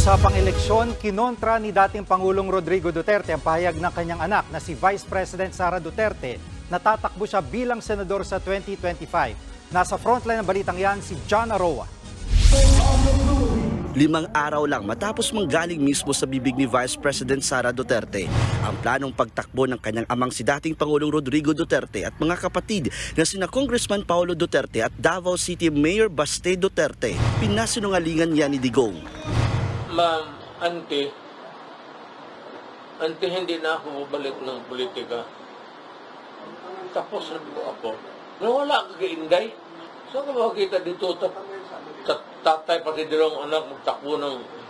Usapang eleksyon, kinontra ni dating Pangulong Rodrigo Duterte ang pahayag ng kanyang anak na si Vice President Sara Duterte na tatakbo siya bilang senador sa 2025. Nasa frontline ng balitang yan si John Aroa. 5 araw lang matapos manggaling mismo sa bibig ni Vice President Sara Duterte ang planong pagtakbo ng kanyang amang si dating Pangulong Rodrigo Duterte at mga kapatid na sina Congressman Paulo Duterte at Davao City Mayor Baste Duterte. Pinasinungalingan niya ni Digong. Ma'am, auntie, hindi na ako bumalik ng politika. Tapos na po ako. Nawala ka kainday. Saan ka makakita dito? Tatay pati dirong anak magtakbo ng...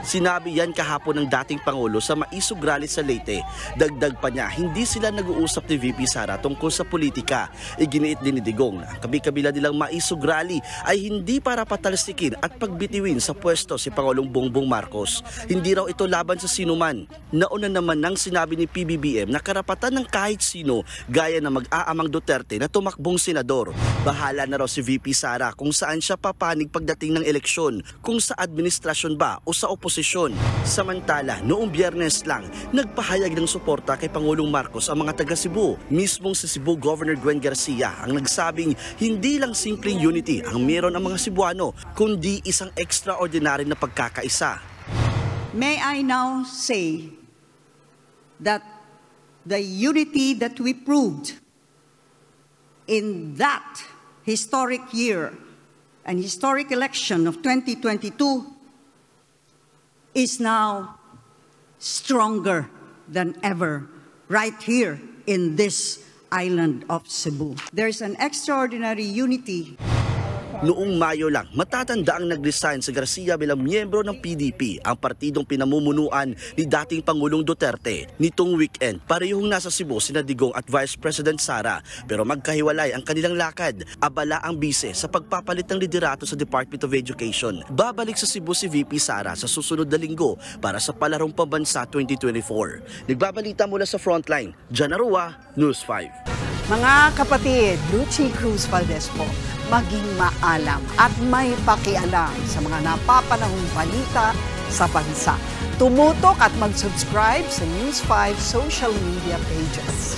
Sinabi yan kahapon ng dating Pangulo sa Maisog Rally sa Leyte. Dagdag pa niya, hindi sila nag-uusap ni VP Sara tungkol sa politika. Iginiit din ni Digong na ang kabi-kabila nilang Maisog Rally ay hindi para patalsikin at pagbitiwin sa pwesto si Pangulong Bongbong Marcos. Hindi raw ito laban sa sinuman. Nauna naman nang sinabi ni PBBM na karapatan ng kahit sino gaya na mag-aamang Duterte na tumakbong senador. Bahala na raw si VP Sara kung saan siya papanig pagdating ng eleksyon, kung sa administrasyon ba o sa oposisyon. Samantala, noong Biyernes lang, nagpahayag ng suporta kay Pangulong Marcos ang mga taga Cebu. Mismong si Cebu Governor Gwen Garcia ang nagsabing hindi lang simpleng unity ang meron ang mga Cebuano, kundi isang extraordinary na pagkakaisa. May I now say that the unity that we proved in that historic year and historic election of 2022 is now stronger than ever right here in this island of Cebu. There's an extraordinary unity. Noong Mayo lang, matatanda ang nag-resign si Garcia bilang miyembro ng PDP, ang partidong pinamumunuan ni dating Pangulong Duterte. Nitong weekend, parehong nasa Cebu sina Digong at Vice President Sara, pero magkahiwalay ang kanilang lakad. Abala ang bise sa pagpapalit ng liderato sa Department of Education. Babalik sa Cebu si VP Sara sa susunod na linggo para sa Palarong Pambansa 2024. Nagbabalita mula sa Frontline, John Aroa, News 5. Mga kapatid, Lucy Cruz Valdez po, maging maalam at may pakialam sa mga napapanahong balita sa bansa. Tumutok at mag-subscribe sa News 5 social media pages.